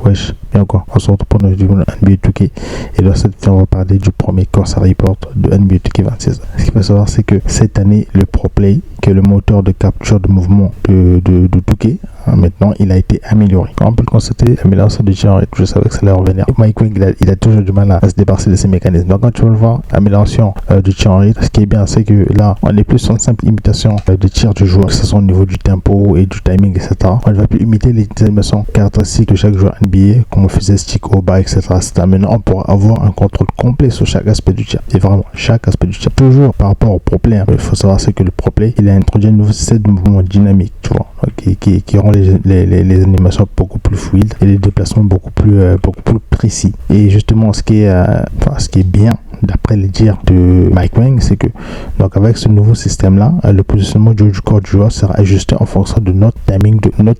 Wesh, bien quoi, on se retrouve pour notre vidéo NBA 2K et dans cette vidéo on va parler du premier Corsair Report de NBA 2K26. Ce qu'il faut savoir c'est que cette année le ProPlay, qui est le moteur de capture de mouvement de 2K, maintenant il a été amélioré. On peut le constater, l'amélioration du tir, je savais que ça allait revenir. Mike Wang il a toujours du mal à se débarrasser de ses mécanismes. Donc quand tu veux le voir, l'amélioration du tir en rythme, ce qui est bien c'est que là on est plus sur une simple imitation de tir du joueur, que ce soit au niveau du tempo et du timing, etc. On ne va plus imiter les animations caractéristiques de chaque joueur NBA, comme on faisait stick au bas, etc. Maintenant on pourra avoir un contrôle complet sur chaque aspect du tir. Et vraiment chaque aspect du tir. Toujours par rapport au ProPlay, il faut savoir c'est que le ProPlay il a introduit un nouveau système de mouvement dynamique, tu vois, qui rend les animations beaucoup plus fluides et les déplacements beaucoup plus précis. Et justement ce qui est bien d'après les dires de Mike Wang, c'est que donc avec ce nouveau système là, le positionnement du corps du joueur sera ajusté en fonction de notre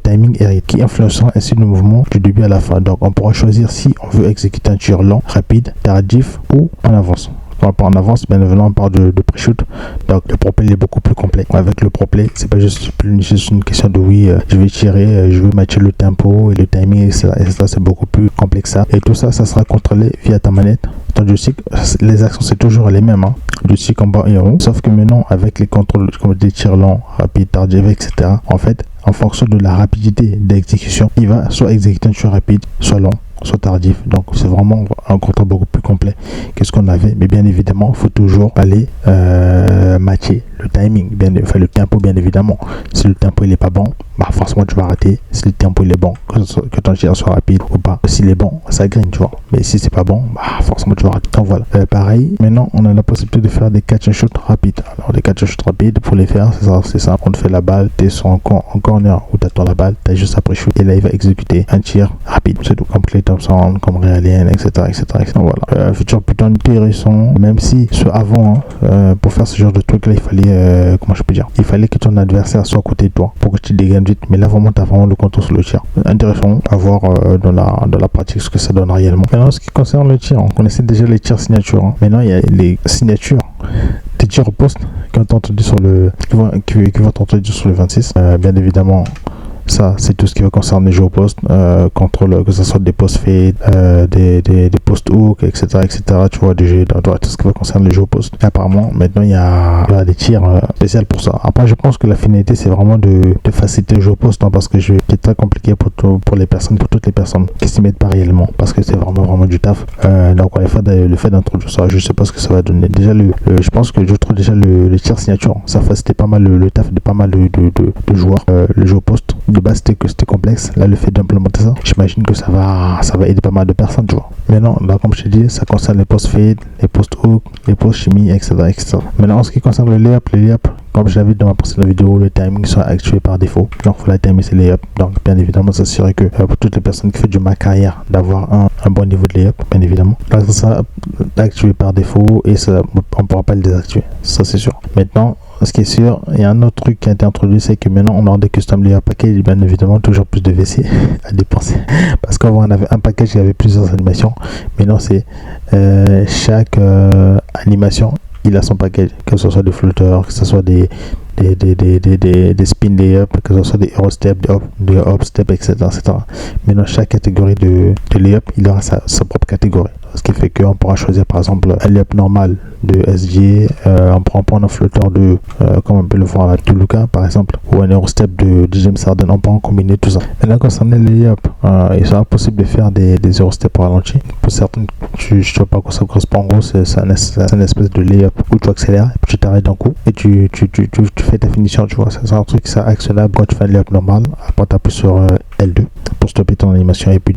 timing et qui influencera ainsi le mouvement du début à la fin. Donc on pourra choisir si on veut exécuter un tir lent, rapide, tardif ou en avance. Quand on parle en avance, bien évidemment on parle de pre-shoot. Donc le ProPlay est beaucoup plus complet. Avec le ProPlay, c'est pas juste une question de je vais tirer, je veux matcher le tempo et le timing, etc. C'est beaucoup plus complexe ça. Et tout ça, ça sera contrôlé via ta manette. Ton joystick, les actions c'est toujours les mêmes, joystick en bas et en haut. Sauf que maintenant avec les contrôles comme des tirs lents, rapides, tardifs, etc. En fait, en fonction de la rapidité d'exécution, il va soit exécuter un tir rapide, soit long, soit tardif. Donc c'est vraiment un contrôle beaucoup plus complet que ce qu'on avait. Mais bien évidemment, il faut toujours aller matcher le timing, le tempo bien évidemment. Si le tempo il est pas bon, forcément tu vas rater. Si le tempo il est bon, que ton tir soit rapide ou pas, s'il est bon, ça green, tu vois. Mais si c'est pas bon, forcément tu vas rater. Donc voilà. Pareil, maintenant on a la possibilité de faire des catch and shoot rapides. Alors les catch and shoot rapides, pour les faire, c'est simple. On te fait la balle, tu es sur un corner où tu attends la balle, tu as juste après shoot et là il va exécuter un tir rapide. C'est tout, comme Klay Thompson, comme Ray Allen, etc. Voilà. Futur plutôt intéressant, même si avant, pour faire ce genre de truc là, il fallait il fallait que ton adversaire soit à côté de toi pour que tu dégaines vite. Mais là vraiment tu as vraiment le contrôle sur le tir. Intéressant à voir dans la pratique ce que ça donne réellement. Maintenant ce qui concerne le tir, on connaissait déjà les tirs signatures. Maintenant il y a les signatures des tirs au poste qui vont t'introduire sur le 26. Bien évidemment, ça c'est tout ce qui va concerner les jeux au poste, contrôle, que ce soit des postes fade, des postes hook, etc. Tu vois, tout ce qui va concerner les jeux au poste. Et apparemment maintenant il y a des tirs spéciaux pour ça. Après je pense que la finalité c'est vraiment de faciliter le jeu au poste, parce que c'est très compliqué pour toutes les personnes qui s'y mettent pas réellement, parce que c'est vraiment du taf. Donc le fait d'introduire ça, je sais pas ce que ça va donner. Déjà je pense que je trouve déjà le tir signature, ça facilitait pas mal le taf de pas mal de joueurs. Le jeu au poste de base c'était complexe. Là le fait d'implémenter ça, j'imagine que ça va aider pas mal de personnes, tu vois. Maintenant là comme je t'ai dit, ça concerne les postes fade, les postes hook, les postes chimie, etc. Maintenant en ce qui concerne le layup, comme je l'avais dit dans ma précédente vidéo, le timing sera actué par défaut. Donc il faut la timer ses layups. Donc bien évidemment s'assurer que pour toutes les personnes qui font du Mac carrière, d'avoir un bon niveau de layup, bien évidemment. Là ça sera activé par défaut et ça, on ne pourra pas le désactiver, ça c'est sûr. Maintenant ce qui est sûr, il y a un autre truc qui a été introduit, c'est que maintenant on aura des custom layer packages, bien évidemment toujours plus de WC à dépenser, parce qu'avant on avait un package qui avait plusieurs animations. Maintenant c'est chaque animation il a son package, que ce soit des flotteurs, que ce soit des spin layup, que ce soit des hero step, des hop step, etc. Maintenant chaque catégorie de layup il aura sa propre catégorie, ce qui fait qu'on pourra choisir par exemple un layup normal de SG, on pourra prendre un flotteur comme on peut le voir à Toluca par exemple, ou un hero step de James Harden, on pourra combiner tout ça. Maintenant concernant les layup, il sera possible de faire des hero step ralenti. Pour certaines, je ne sais pas quoi ça correspond. En gros c'est une espèce de layup où tu accélères et puis tu t'arrêtes d'un coup et tu fais ta finition, tu vois. C'est un truc ça actionnable quand tu fais un layup normal. Après tu appuies sur L2 pour stopper ton animation et puis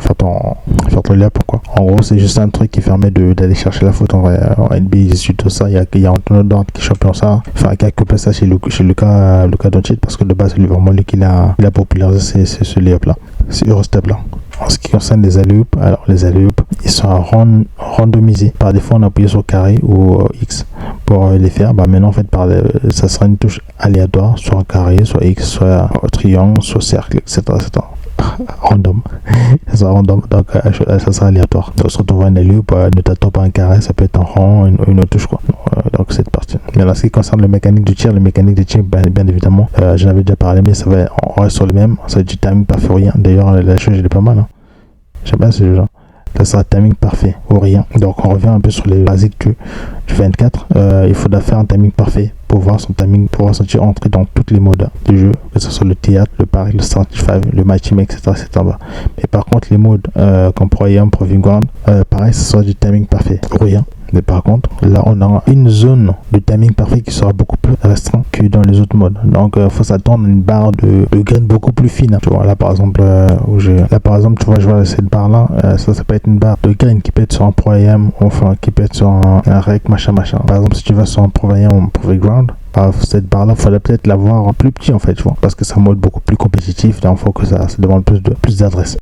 faire ton layup, quoi. En gros c'est juste un truc qui permet d'aller chercher la faute en vrai. En NBA suite à ça, il y a Antonio Dante qui est champion ça, qui a coupé ça chez Luka Doncic, parce que de base c'est vraiment lui qui l'a popularisé ce layup là, c'est Eurostep là. En ce qui concerne les alley-oops, alors les alley-oops ils sont randomisés. Par défaut on appuie sur carré ou X pour les faire. Maintenant en fait ça sera une touche aléatoire, soit carré, soit X, soit triangle, soit cercle, etc. Random. Ça sera random, donc ça sera aléatoire. Donc si on voit un alley-oop, ne t'attends pas un carré, ça peut être un rond, une autre touche, quoi. Donc cette partie. Mais en ce qui concerne le mécanique du tir, bien évidemment, j'en avais déjà parlé, mais on reste sur le même. Ça va être du timing pas rien. D'ailleurs la chose elle est pas mal. J'aime bien ce genre. Ça sera timing parfait ou rien. Donc on revient un peu sur les basiques du 24. Il faudra faire un timing parfait pour voir son timing, pour sentir entrer dans tous les modes du jeu, que ce soit le théâtre, le pari, le 35, le matching, etc. Mais par contre les modes comme Pro-Am, Proving Ground, pareil, ce sera du timing parfait ou rien. Mais par contre, là, on a une zone de timing parfait qui sera beaucoup plus restreinte que dans les autres modes. Donc, il faut s'attendre à une barre de grain beaucoup plus fine. Tu vois, là, par exemple, tu vois, je vois cette barre-là. Ça peut être une barre de grain qui peut être sur un Pro-Am, enfin, qui peut être sur un rec, machin. Par exemple, si tu vas sur un Pro-Am ou un Proving Ground, cette barre-là, il faudrait peut-être l'avoir plus petit, en fait, tu vois, parce que c'est un mode beaucoup plus compétitif. Donc, il faut que ça demande plus d'adresse.